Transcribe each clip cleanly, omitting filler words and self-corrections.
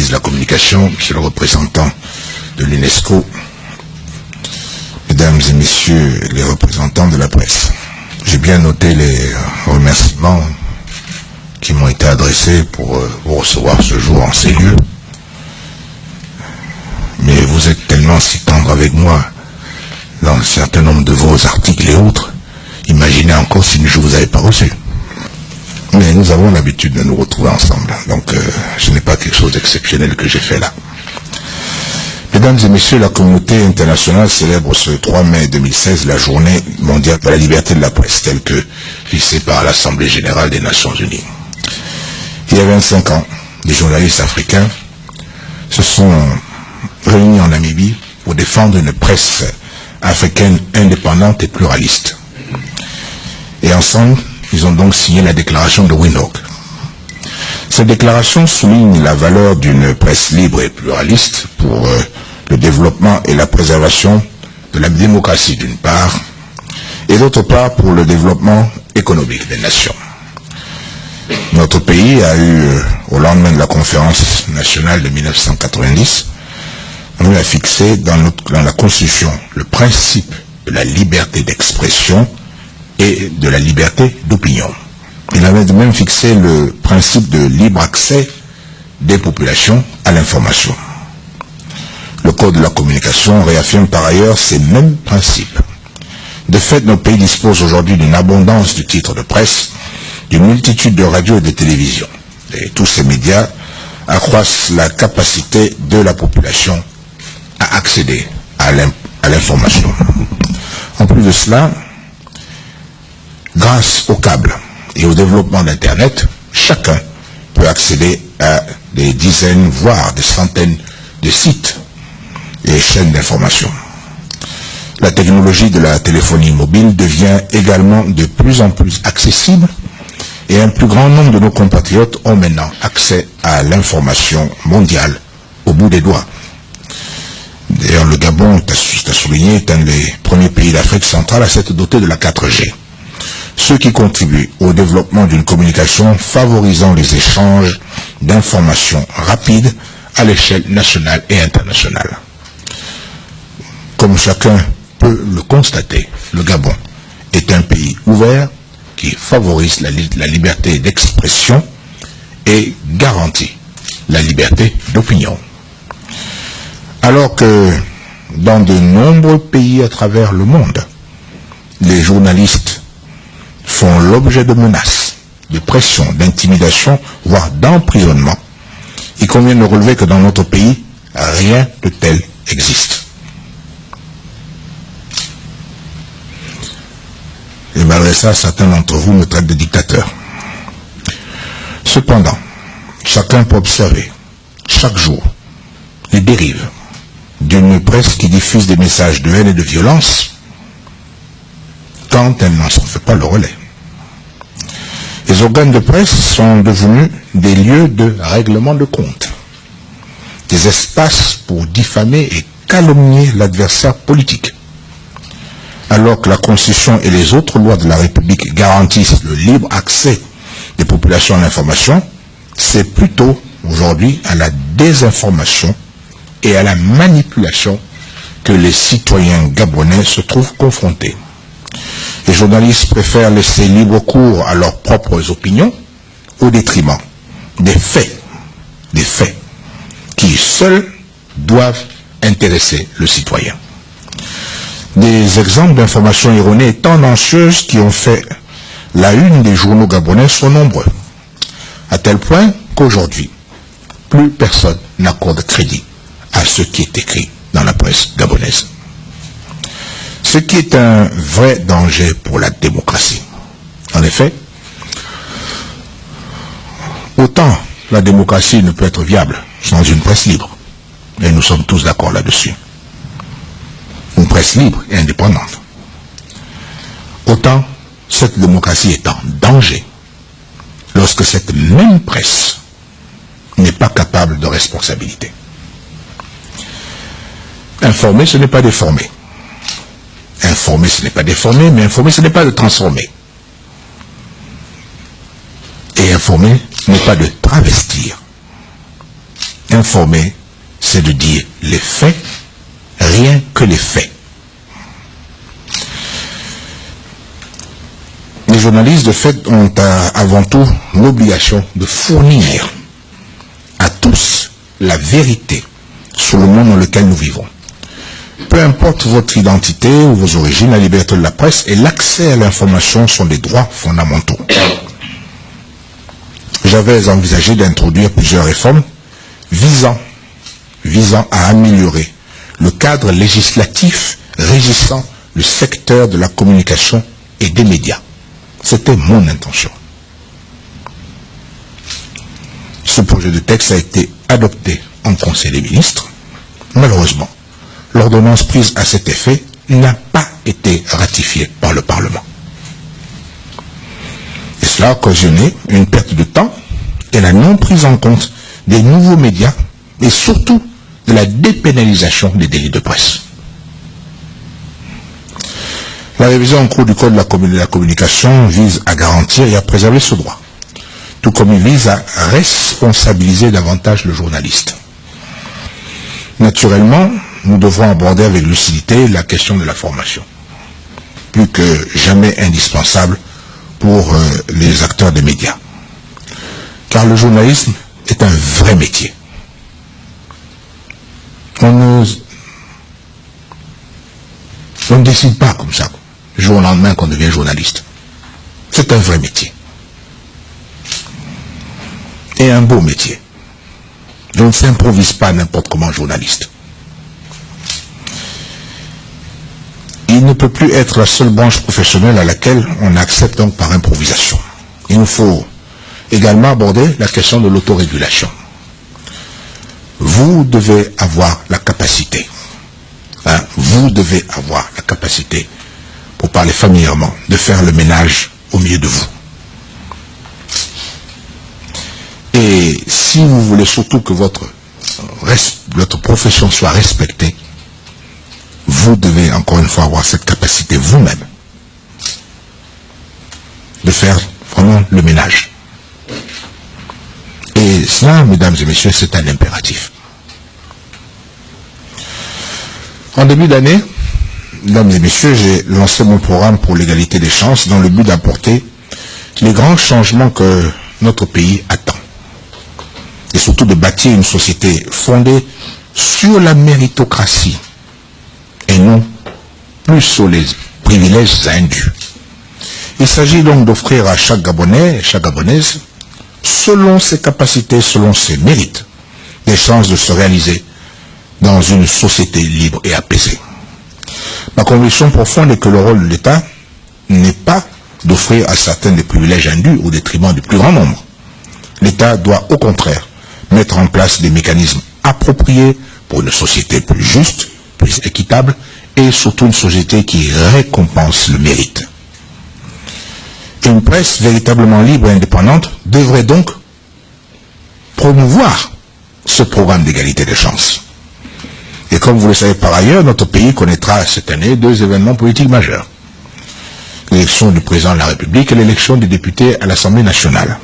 ministre de la Communication, monsieur le représentant de l'UNESCO, mesdames et messieurs les représentants de la presse. J'ai bien noté les remerciements qui m'ont été adressés pour vous recevoir ce jour en ces lieux. Mais vous êtes tellement si tendre avec moi dans un certain nombre de vos articles et autres, imaginez encore si je ne vous avais pas reçu. Mais nous avons l'habitude de nous retrouver ensemble, donc ce n'est pas quelque chose d'exceptionnel que j'ai fait là. Mesdames et messieurs, la communauté internationale célèbre ce 3 mai 2016 la journée mondiale de la liberté de la presse, telle que fixée par l'Assemblée générale des Nations unies. Il y a 25 ans, les journalistes africains se sont réunis en Namibie pour défendre une presse africaine indépendante et pluraliste. Et ensemble, ils ont donc signé la déclaration de Windhoek. Cette déclaration souligne la valeur d'une presse libre et pluraliste pour le développement et la préservation de la démocratie d'une part, et d'autre part pour le développement économique des nations. Notre pays a eu, au lendemain de la conférence nationale de 1990, on a fixé dans la Constitution le principe de la liberté d'expression et de la liberté d'opinion. Il avait de même fixé le principe de libre accès des populations à l'information. Le Code de la communication réaffirme par ailleurs ces mêmes principes. De fait, nos pays disposent aujourd'hui d'une abondance de titres de presse, d'une multitude de radios et de télévisions. Et tous ces médias accroissent la capacité de la population à accéder à l'information. En plus de cela, grâce au câble et au développement d'Internet, chacun peut accéder à des dizaines, voire des centaines de sites et chaînes d'information. La technologie de la téléphonie mobile devient également de plus en plus accessible et un plus grand nombre de nos compatriotes ont maintenant accès à l'information mondiale au bout des doigts. D'ailleurs, le Gabon, tu as souligné, est un des premiers pays d'Afrique centrale à s'être doté de la 4G. Ce qui contribue au développement d'une communication favorisant les échanges d'informations rapides à l'échelle nationale et internationale. Comme chacun peut le constater, le Gabon est un pays ouvert qui favorise la liberté d'expression et garantit la liberté d'opinion. Alors que dans de nombreux pays à travers le monde, les journalistes font l'objet de menaces, de pressions, d'intimidation, voire d'emprisonnement, il convient de relever que dans notre pays, rien de tel existe. Et malgré ça, certains d'entre vous me traitent de dictateur. Cependant, chacun peut observer, chaque jour, les dérives d'une presse qui diffuse des messages de haine et de violence quand elle n'en fait pas le relais. Les organes de presse sont devenus des lieux de règlement de compte, des espaces pour diffamer et calomnier l'adversaire politique. Alors que la Constitution et les autres lois de la République garantissent le libre accès des populations à l'information, c'est plutôt aujourd'hui à la désinformation et à la manipulation que les citoyens gabonais se trouvent confrontés. Les journalistes préfèrent laisser libre cours à leurs propres opinions au détriment des faits qui seuls doivent intéresser le citoyen. Des exemples d'informations erronées et tendancieuses qui ont fait la une des journaux gabonais sont nombreux, à tel point qu'aujourd'hui, plus personne n'accorde crédit à ce qui est écrit dans la presse gabonaise. Ce qui est un vrai danger pour la démocratie. En effet, autant la démocratie ne peut être viable sans une presse libre, et nous sommes tous d'accord là-dessus. Une presse libre et indépendante. Autant cette démocratie est en danger lorsque cette même presse n'est pas capable de responsabilité. Informer, ce n'est pas déformer. Informer, ce n'est pas déformer, mais informer, ce n'est pas de transformer. Et informer n'est pas de travestir. informer, c'est de dire les faits, rien que les faits. Les journalistes, de fait, ont avant tout l'obligation de fournir à tous la vérité sur le monde dans lequel nous vivons. Peu importe votre identité ou vos origines, la liberté de la presse et l'accès à l'information sont des droits fondamentaux. J'avais envisagé d'introduire plusieurs réformes visant à améliorer le cadre législatif régissant le secteur de la communication et des médias. C'était mon intention. Ce projet de texte a été adopté en Conseil des ministres. Malheureusement, l'ordonnance prise à cet effet n'a pas été ratifiée par le Parlement. Et cela a occasionné une perte de temps et la non prise en compte des nouveaux médias et surtout de la dépénalisation des délits de presse. La révision en cours du Code de la communication vise à garantir et à préserver ce droit, tout comme il vise à responsabiliser davantage le journaliste. Naturellement, nous devrons aborder avec lucidité la question de la formation, plus que jamais indispensable pour les acteurs des médias. Car le journalisme est un vrai métier. On ne décide pas comme ça, du jour au lendemain qu'on devient journaliste. C'est un vrai métier. Et un beau métier. On ne s'improvise pas n'importe comment journaliste. Il ne peut plus être la seule branche professionnelle à laquelle on accepte donc par improvisation. Il nous faut également aborder la question de l'autorégulation. Vous devez avoir la capacité, vous devez avoir la capacité, pour parler familièrement, de faire le ménage au milieu de vous. Et si vous voulez surtout que votre profession soit respectée, vous devez encore une fois avoir cette capacité vous-même de faire vraiment le ménage. Et cela, mesdames et messieurs, c'est un impératif. En début d'année, mesdames et messieurs, j'ai lancé mon programme pour l'égalité des chances dans le but d'apporter les grands changements que notre pays attend. Et surtout de bâtir une société fondée sur la méritocratie et non plus sur les privilèges indus. Il s'agit donc d'offrir à chaque Gabonais et chaque Gabonaise, selon ses capacités, selon ses mérites, des chances de se réaliser dans une société libre et apaisée. Ma conviction profonde est que le rôle de l'État n'est pas d'offrir à certains des privilèges indus au détriment du plus grand nombre. L'État doit au contraire mettre en place des mécanismes appropriés pour une société plus juste, plus équitable et surtout une société qui récompense le mérite. Une presse véritablement libre et indépendante devrait donc promouvoir ce programme d'égalité des chances. Et comme vous le savez par ailleurs, notre pays connaîtra cette année 2 événements politiques majeurs. L'élection du président de la République et l'élection des députés à l'Assemblée nationale.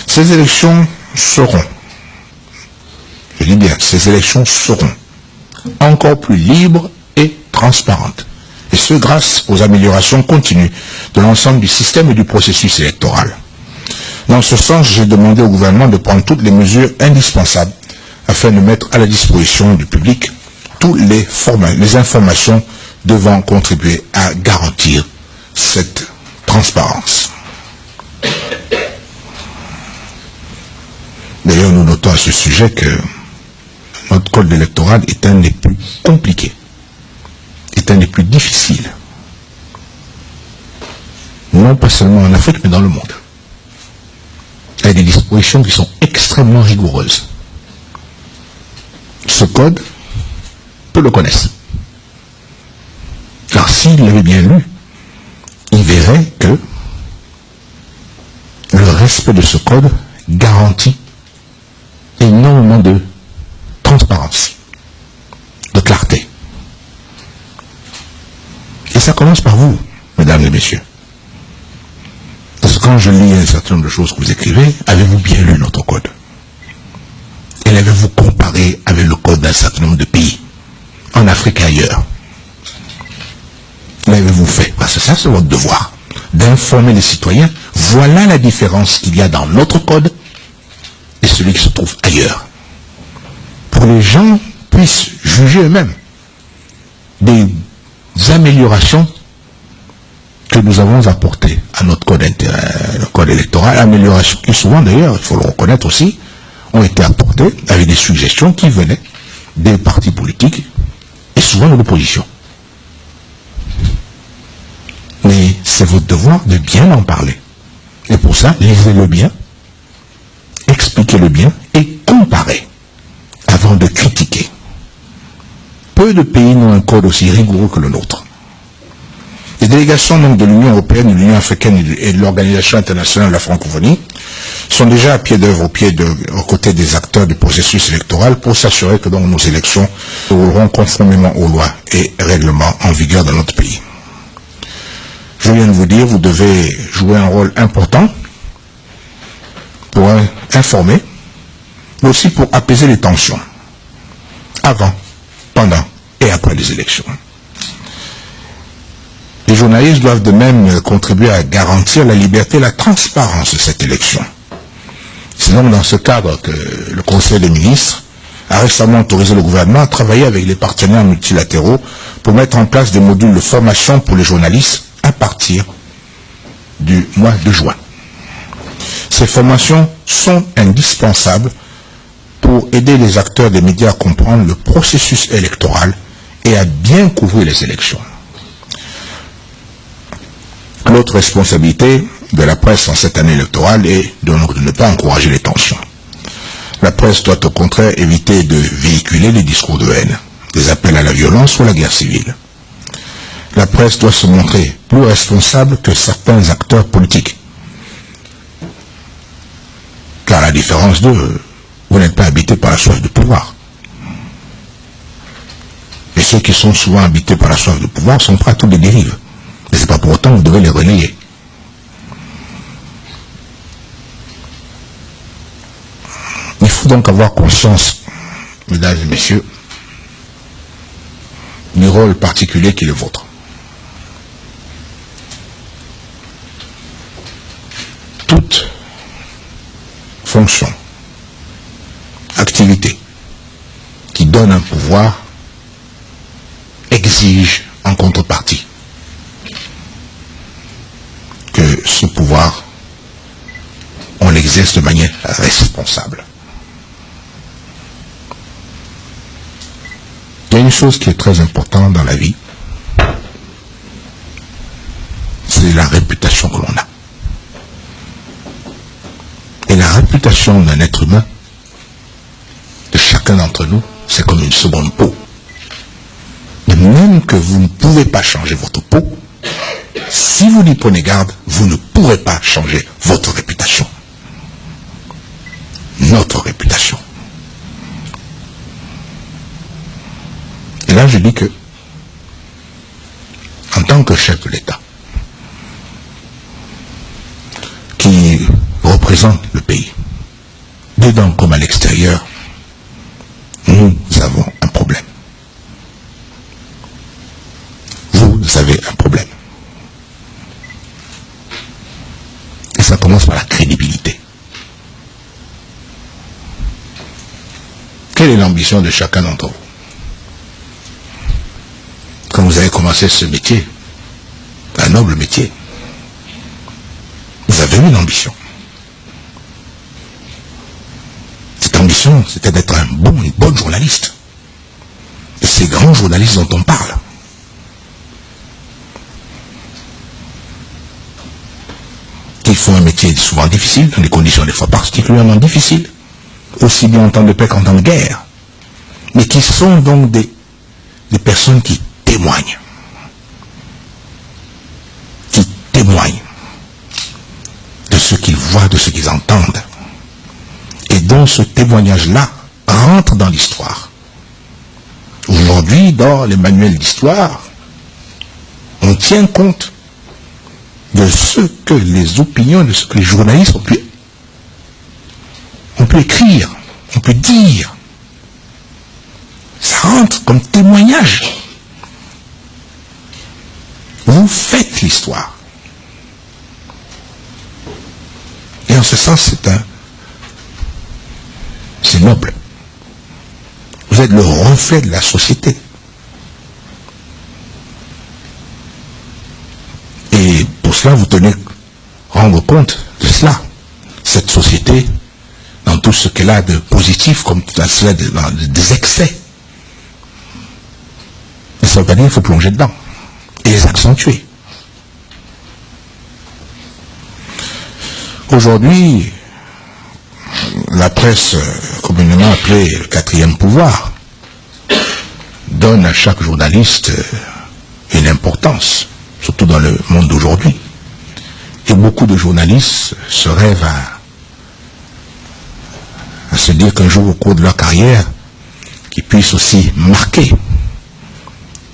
Ces élections seront, je dis bien, ces élections seront encore plus libres et transparentes. Et ce grâce aux améliorations continues de l'ensemble du système et du processus électoral. Dans ce sens, j'ai demandé au gouvernement de prendre toutes les mesures indispensables afin de mettre à la disposition du public toutes les informations devant contribuer à garantir cette transparence. D'ailleurs, nous notons à ce sujet que notre code électoral est un des plus compliqués, est un des plus difficiles, non pas seulement en Afrique, mais dans le monde. Il y a des dispositions qui sont extrêmement rigoureuses. Ce code, peu le connaissent. Car s'il l'avait bien lu, il verrait que le respect de ce code garantit énormément de transparence, de clarté. Et ça commence par vous, mesdames et messieurs. Parce que quand je lis un certain nombre de choses que vous écrivez, avez-vous bien lu notre code? Et Mais l'avez-vous comparé avec le code d'un certain nombre de pays, en Afrique et ailleurs? L'avez-vous fait? Parce que ça, c'est votre devoir, d'informer les citoyens. Voilà la différence qu'il y a dans notre code et celui qui se trouve ailleurs. Pour que les gens puissent juger eux-mêmes des améliorations que nous avons apportées à notre code le code électoral, améliorations qui souvent d'ailleurs, il faut le reconnaître aussi, ont été apportées avec des suggestions qui venaient des partis politiques et souvent de l'opposition. Mais c'est votre devoir de bien en parler. Et pour ça, lisez-le bien, expliquez-le bien et comparez avant de critiquer. Peu de pays n'ont un code aussi rigoureux que le nôtre. Les délégations donc, de l'Union européenne, de l'Union africaine et de l'Organisation internationale de la francophonie sont déjà à pied d'œuvre aux côtés des acteurs du processus électoral pour s'assurer que donc, nos élections se rouleront conformément aux lois et règlements en vigueur dans notre pays. Je viens de vous dire, vous devez jouer un rôle important pour informer, mais aussi pour apaiser les tensions, avant, pendant et après les élections. Les journalistes doivent de même contribuer à garantir la liberté et la transparence de cette élection. C'est donc dans ce cadre que le Conseil des ministres a récemment autorisé le gouvernement à travailler avec les partenaires multilatéraux pour mettre en place des modules de formation pour les journalistes à partir du mois de juin. Ces formations sont indispensables pour aider les acteurs des médias à comprendre le processus électoral et à bien couvrir les élections. L'autre responsabilité de la presse en cette année électorale est de ne pas encourager les tensions. La presse doit au contraire éviter de véhiculer les discours de haine, des appels à la violence ou à la guerre civile. La presse doit se montrer plus responsable que certains acteurs politiques. Car à la différence d'eux, vous n'êtes pas habité par la soif de pouvoir. Et ceux qui sont souvent habités par la soif de pouvoir sont prêts à toutes les dérives. Mais ce n'est pas pour autant que vous devez les relayer. Il faut donc avoir conscience, mesdames et messieurs, du rôle particulier qui est le vôtre. Toute fonction, activité qui donne un pouvoir exige en contrepartie que ce pouvoir, on l'exerce de manière responsable. Il y a une chose qui est très importante dans la vie, c'est la réputation que l'on a. Et la réputation d'un être humain, de chacun d'entre nous, c'est comme une seconde peau. Et même que vous ne pouvez pas changer votre peau, si vous n'y prenez garde, vous ne pourrez pas changer votre réputation. Notre réputation. Et là, je dis que, en tant que chef de l'État, qui représente le pays, dedans comme à l'extérieur, nous avons un problème. Vous avez un problème. Et ça commence par la crédibilité. Quelle est l'ambition de chacun d'entre vous? Quand vous avez commencé ce métier, un noble métier, vous avez eu une ambition. Cette ambition, c'était d'être une bonne journaliste. Et ces grands journalistes dont on parle. Ils font un métier souvent difficile, dans des conditions des fois particulièrement difficiles, aussi bien en temps de paix qu'en temps de guerre, mais qui sont donc des personnes qui témoignent de ce qu'ils voient, de ce qu'ils entendent, et dont ce témoignage-là rentre dans l'histoire. Aujourd'hui, dans les manuels d'histoire, on tient compte de ce que les opinions, de ce que les journalistes ont pu écrire on peut dire, ça rentre comme témoignage. Vous faites l'histoire. Et en ce sens, c'est noble. Vous êtes le reflet de la société. Et pour cela, vous tenez rendre compte de cela. Cette société, dans tout ce qu'elle a de positif, comme tout cela, des excès. Et ça veut pas dire qu'il faut plonger dedans et les accentuer. Aujourd'hui, la presse communément appelée le quatrième pouvoir donne à chaque journaliste une importance, surtout dans le monde d'aujourd'hui. Et beaucoup de journalistes se rêvent à se dire qu'un jour, au cours de leur carrière, qu'ils puissent aussi marquer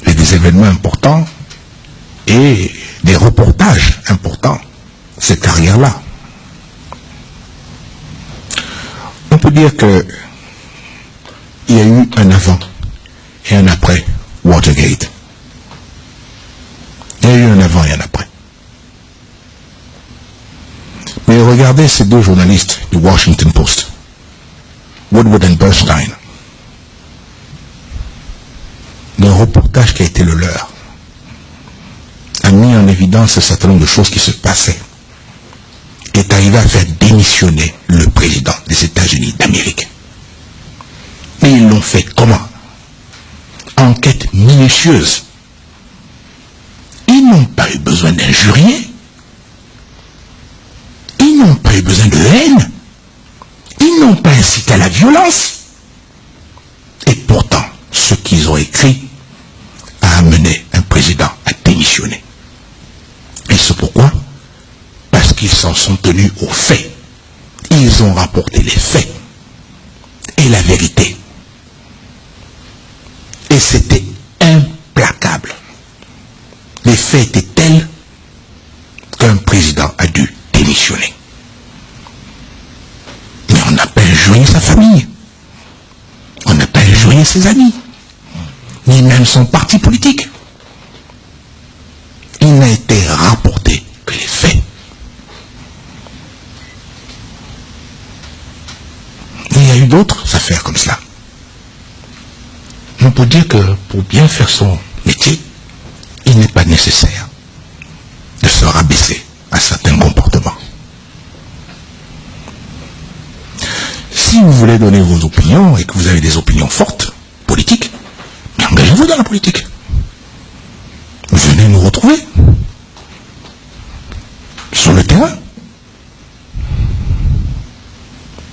des événements importants et des reportages importants, cette carrière-là. On peut dire que il y a eu un avant et un après Watergate. Il y a eu un avant et un après. Mais regardez ces deux journalistes du Washington Post, Woodward et Bernstein. Le reportage qui a été le leur a mis en évidence un certain nombre de choses qui se passaient, qui est arrivé à faire démissionner le président des États-Unis d'Amérique. Mais ils l'ont fait comment? Enquête minutieuse. Ils n'ont pas eu besoin d'injurier. Ils n'ont pas eu besoin de haine. Ils n'ont pas incité à la violence. Et pourtant, ce qu'ils ont écrit a amené un président à démissionner. Et c'est pourquoi? Parce qu'ils s'en sont tenus aux faits. Ils ont rapporté les faits et la vérité. Et c'était implacable. Les faits étaient tels qu'un président a dû démissionner. Mais on n'a pas injurié sa famille. On n'a pas injurié ses amis. Ni même son parti politique. Il n'a été rapporté que les faits. Il y a eu d'autres affaires comme cela. On peut dire que pour bien faire son métier, il n'est pas nécessaire de se rabaisser à certains comportements. Si vous voulez donner vos opinions et que vous avez des opinions fortes, politiques, mais engagez-vous dans la politique. Venez nous retrouver sur le terrain.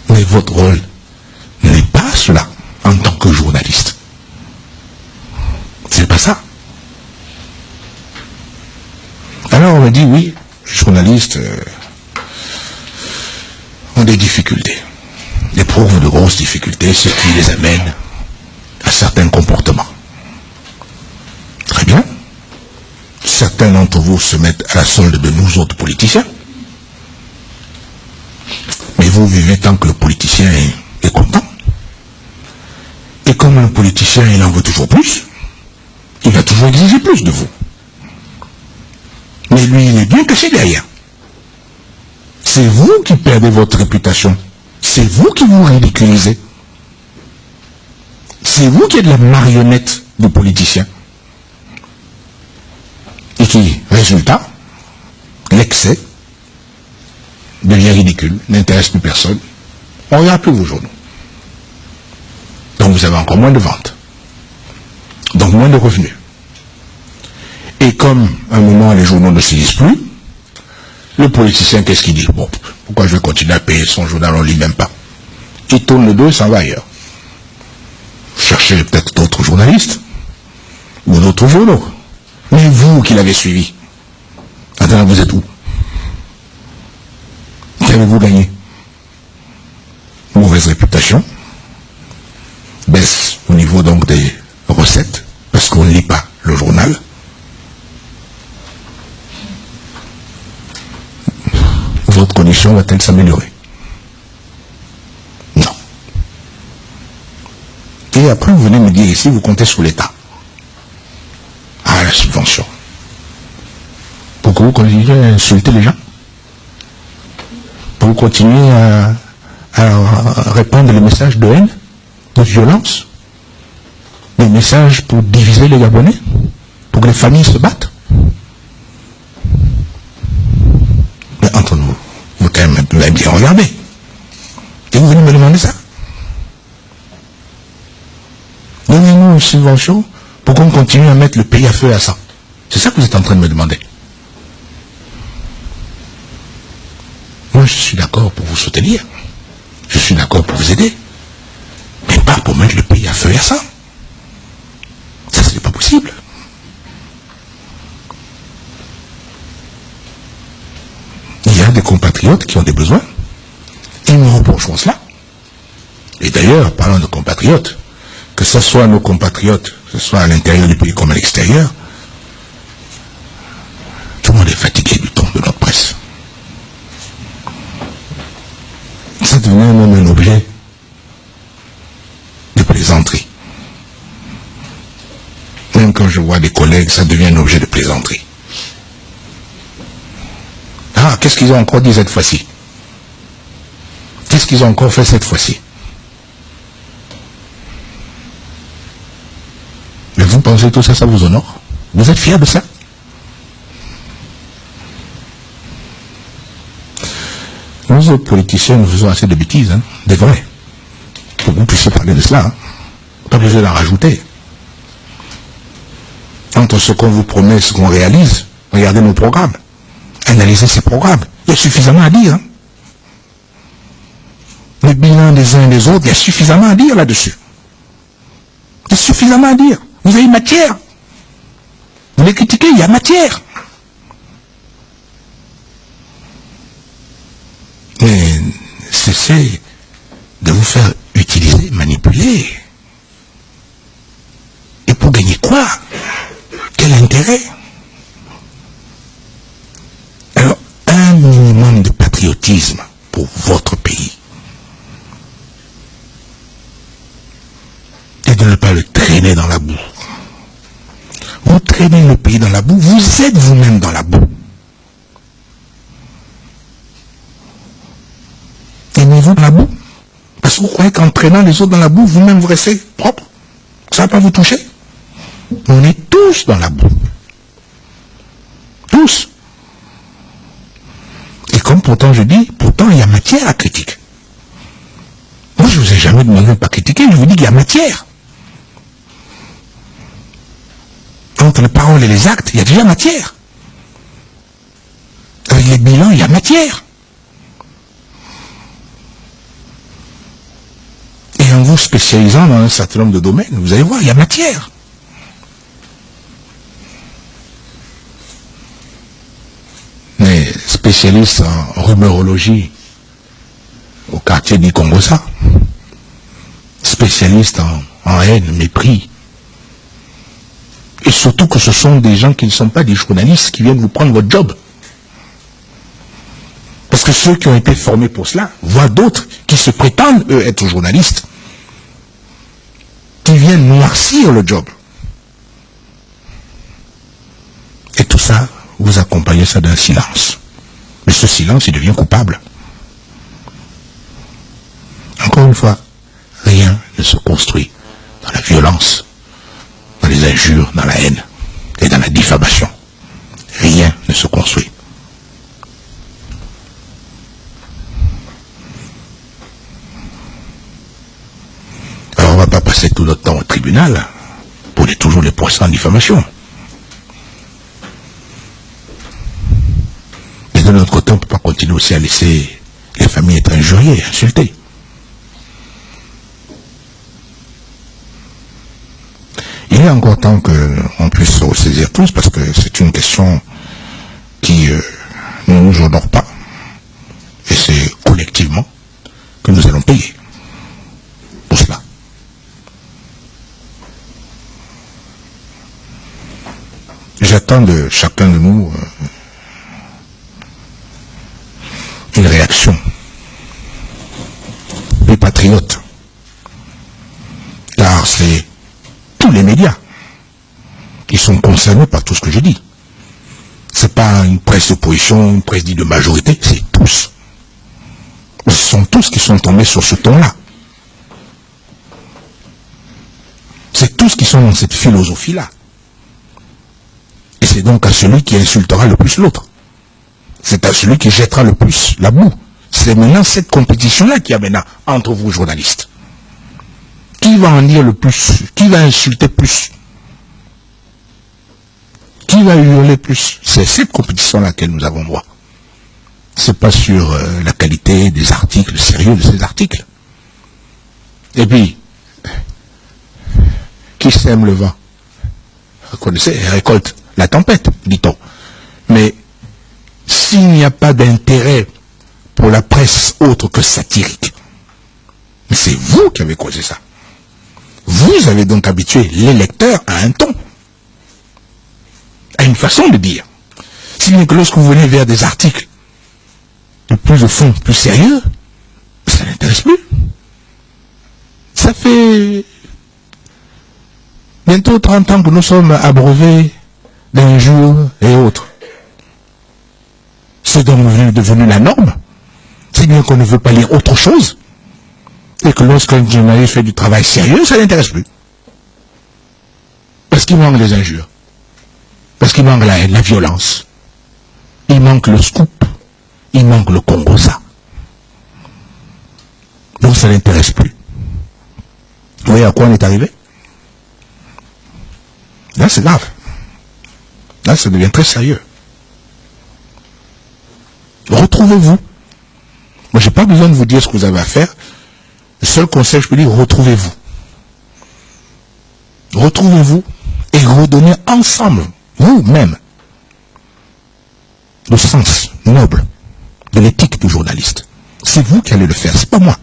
Mais votre rôle n'est pas cela en tant que journaliste. C'est pas ça. Alors on me dit oui, les journalistes ont des difficultés, éprouvent de grosses difficultés, ce qui les amène à certains comportements. Très bien. Certains d'entre vous se mettent à la solde de nous autres politiciens. Mais vous vivez tant que le politicien est content. Et comme le politicien, il en veut toujours plus, il va toujours exiger plus de vous. Mais lui, il est bien caché derrière. C'est vous qui perdez votre réputation. C'est vous qui vous ridiculisez. C'est vous qui êtes la marionnette du politicien. Et qui, résultat, l'excès devient ridicule, n'intéresse plus personne. On ne regarde plus vos journaux. Donc vous avez encore moins de ventes. Donc moins de revenus. Et comme à un moment les journaux ne se lisent plus, le politicien, qu'est-ce qu'il dit? Bon, pourquoi je vais continuer à payer son journal, on ne lit même pas. Il tourne le dos et s'en va ailleurs. Cherchez peut-être d'autres journalistes ou d'autres journaux. Mais vous qui l'avez suivi, maintenant vous êtes où? Qu'avez-vous gagné? Mauvaise réputation, baisse au niveau donc des recettes, parce qu'on ne lit pas le journal. Votre condition va-t-elle s'améliorer? Non. Et après, vous venez me dire ici, vous comptez sur l'État. Ah, la subvention. Pour que vous continuez à insulter les gens. Pour vous continuer à répandre les messages de haine, de violence. Des messages pour diviser les Gabonais. Pour que les familles se battent. Mais entre nous, vous quand même bien regardé. Et vous venez me demander ça. Donnez-nous une subvention pour qu'on continue à mettre le pays à feu et à sang. C'est ça que vous êtes en train de me demander. Moi, je suis d'accord pour vous soutenir. Je suis d'accord pour vous aider. Mais pas pour mettre le pays à feu et à sang. Ça, ce n'est pas possible. Il y a des compatriotes qui ont des besoins. Et nous reprochons cela. Et d'ailleurs, parlant de compatriotes, que ce soit nos compatriotes, que ce soit à l'intérieur du pays comme à l'extérieur, tout le monde est fatigué du ton de notre presse. Ça devenait même un objet de plaisanterie. Même quand je vois des collègues, ça devient un objet de plaisanterie. Ah, qu'est-ce qu'ils ont encore dit cette fois-ci? Qu'est-ce qu'ils ont encore fait cette fois-ci? Mais vous pensez que tout ça, ça vous honore? Vous êtes fiers de ça? Nous autres politiciens, nous faisons assez de bêtises, hein, des vrais. Pour que vous puissiez parler de cela. Hein. Pas besoin d'en rajouter. Entre ce qu'on vous promet et ce qu'on réalise, regardez nos programmes. Analysez ces programmes. Il y a suffisamment à dire. Hein. Le bilan des uns et des autres, il y a suffisamment à dire là-dessus. Il y a suffisamment à dire. Vous avez matière. Vous les critiquez, il y a matière. Mais cessez de vous faire utiliser, manipuler. Et pour gagner quoi? Quel intérêt? Alors, un minimum de patriotisme pour votre pays. Et de ne pas le traîner dans la boue. Vous traînez le pays dans la boue, vous êtes vous-même dans la boue. Aimez-vous dans la boue? Parce que vous croyez qu'en traînant les autres dans la boue, vous-même vous restez propre. Ça ne va pas vous toucher. On est tous dans la boue. Tous. Et comme pourtant je dis, pourtant il y a matière à critique. Moi je ne vous ai jamais demandé de ne pas critiquer, je vous dis qu'il y a matière. Entre les paroles et les actes, il y a déjà matière. Avec les bilans, il y a matière. Et en vous spécialisant dans un certain nombre de domaines, vous allez voir, il y a matière. Mais spécialiste en rumorologie au quartier d'Ikongosa, spécialiste en haine, mépris, et surtout que ce sont des gens qui ne sont pas des journalistes qui viennent vous prendre votre job. Parce que ceux qui ont été formés pour cela voient d'autres qui se prétendent, eux, être journalistes, qui viennent noircir le job. Et tout ça, vous accompagnez ça d'un silence. Mais ce silence, il devient coupable. Encore une fois, rien ne se construit dans la violence, dans les injures, dans la haine et dans la diffamation. Rien ne se construit. Alors on ne va pas passer tout notre temps au tribunal pour toujours les procès en diffamation. Mais de notre côté, on ne peut pas continuer aussi à laisser les familles être injuriées, insultées. Il est encore temps qu'on puisse se ressaisir tous, parce que c'est une question qui ne nous honore pas. Et c'est collectivement que nous allons payer pour cela. J'attends de chacun de nous une réaction. Les patriotes. Car concernés par tout ce que je dis. C'est pas une presse d'opposition, une presse dite de majorité, c'est tous. Ce sont tous qui sont tombés sur ce ton-là. C'est tous qui sont dans cette philosophie-là. Et c'est donc à celui qui insultera le plus l'autre. C'est à celui qui jettera le plus la boue. C'est maintenant cette compétition-là qu'il y a maintenant entre vous, journalistes. Qui va en dire le plus? Qui va insulter plus? Qui va hurler plus? C'est cette compétition-là que nous avons droit. C'est pas sur la qualité des articles, le sérieux de ces articles. Et puis, qui sème le vent, reconnaissez, récolte la tempête, dit-on. Mais s'il n'y a pas d'intérêt pour la presse autre que satirique, c'est vous qui avez causé ça. Vous avez donc habitué les lecteurs à un ton, à une façon de dire. Si bien que lorsque vous venez vers des articles de plus de fond, plus sérieux, ça n'intéresse plus. Ça fait bientôt 30 ans que nous sommes abreuvés d'injures et autres. C'est donc devenu la norme. C'est bien qu'on ne veut pas lire autre chose. Et que lorsqu'un journaliste fait du travail sérieux, ça n'intéresse plus. Parce qu'il manque les injures. Parce qu'il manque la haine, la violence. Il manque le scoop. Il manque le Congo-ça. Donc ça n'intéresse plus. Vous voyez à quoi on est arrivé? Là, c'est grave. Là, ça devient très sérieux. Retrouvez-vous. Moi, j'ai pas besoin de vous dire ce que vous avez à faire. Le seul conseil, je peux dire, retrouvez-vous. Retrouvez-vous et redonnez ensemble, vous-même, le sens noble de l'éthique du journaliste. C'est vous qui allez le faire, c'est pas moi.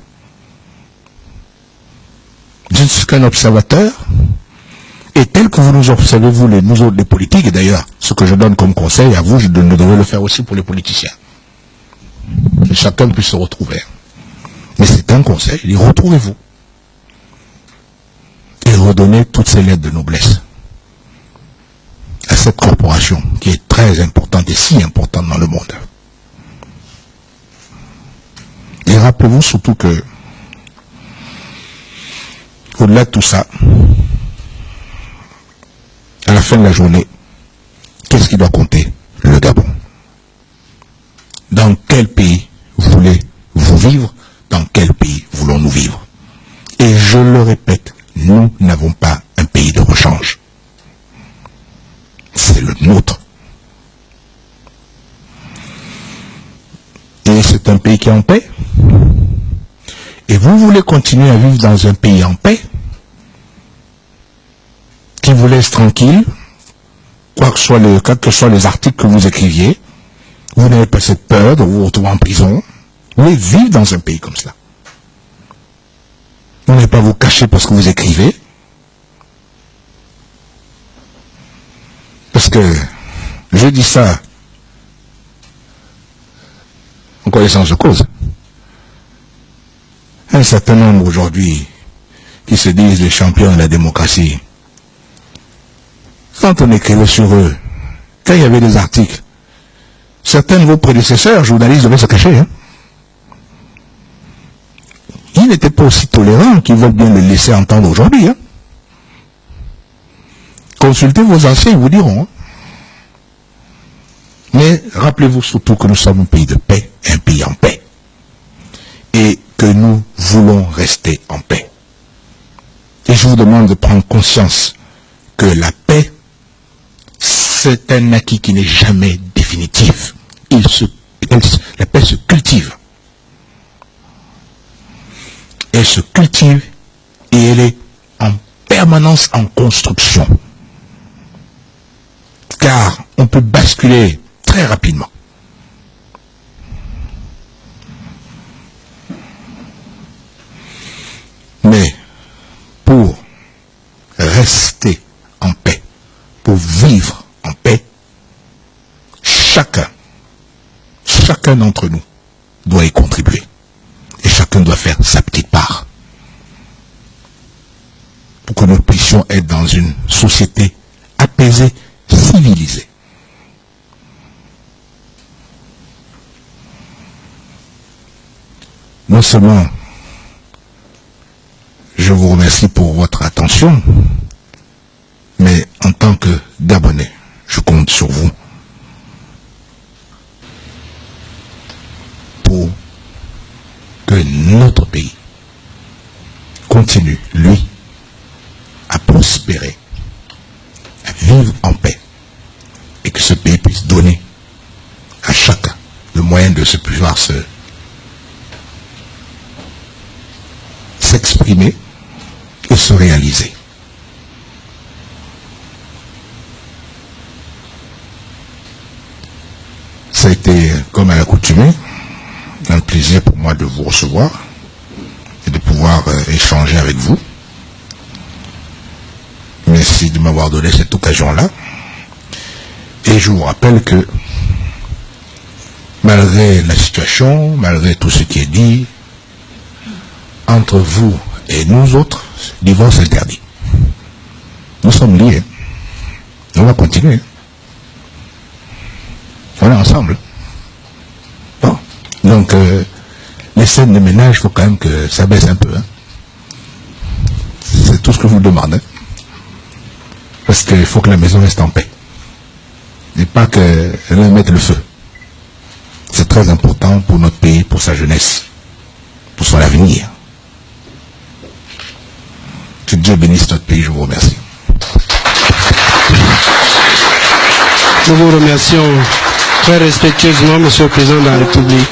Je ne suis qu'un observateur. Et tel que vous nous observez, vous, nous autres, les politiques, et d'ailleurs, ce que je donne comme conseil à vous, je devrais le faire aussi pour les politiciens. Que chacun puisse se retrouver. Mais c'est un conseil, il dit, retrouvez-vous. Et redonnez toutes ces lettres de noblesse à cette corporation qui est très importante et si importante dans le monde. Et rappelez-vous surtout que, au-delà de tout ça, à la fin de la journée, qu'est-ce qui doit compter? Le Gabon. Dans quel pays voulez-vous vivre? Dans quel pays voulons-nous vivre? Et je le répète, nous n'avons pas un pays de rechange. C'est le nôtre. Et c'est un pays qui est en paix. Et vous voulez continuer à vivre dans un pays en paix, qui vous laisse tranquille, quels que soient les articles que vous écriviez, vous n'avez pas cette peur de vous retrouver en prison. Vous voulez vivre dans un pays comme cela. Vous n'allez pas vous cacher parce que vous écrivez. Parce que je dis ça en connaissance de cause. Un certain nombre aujourd'hui qui se disent les champions de la démocratie, quand on écrivait sur eux, quand il y avait des articles, certains de vos prédécesseurs, journalistes, devaient se cacher. Hein. Ils n'étaient pas aussi tolérants qu'ils veulent bien le laisser entendre aujourd'hui. Hein. Consultez vos anciens, ils vous diront. Hein. Mais rappelez-vous surtout que nous sommes un pays de paix, un pays en paix. Et que nous voulons rester en paix. Et je vous demande de prendre conscience que la paix, c'est un acquis qui n'est jamais définitif. La paix se cultive. Elle se cultive et elle est en permanence en construction. Car on peut basculer très rapidement. Mais pour rester en paix, pour vivre en paix, chacun d'entre nous doit y contribuer. Et chacun doit faire sa petite part. Pour que nous puissions être dans une société apaisée civilisé. Non seulement je vous remercie pour votre attention, mais en tant que Gabonais, je compte sur vous pour que notre pays continue, lui, à prospérer, à vivre en paix, et que ce pays puisse donner à chacun le moyen de se pouvoir s'exprimer et se réaliser. Ça a été, comme à l'accoutumée, un plaisir pour moi de vous recevoir et de pouvoir échanger avec vous. Merci de m'avoir donné cette occasion-là. Et je vous rappelle que, malgré la situation, malgré tout ce qui est dit, entre vous et nous autres, divorce interdit. Nous sommes liés. On va continuer. On est ensemble. Bon. Donc, les scènes de ménage, il faut quand même que ça baisse un peu. Hein. C'est tout ce que je vous demande. Hein. Parce qu'il faut que la maison reste en paix. Et pas que l'un mette le feu. C'est très important pour notre pays, pour sa jeunesse, pour son avenir. Que Dieu bénisse notre pays, je vous remercie. Nous vous remercions très respectueusement, Monsieur le Président de la République.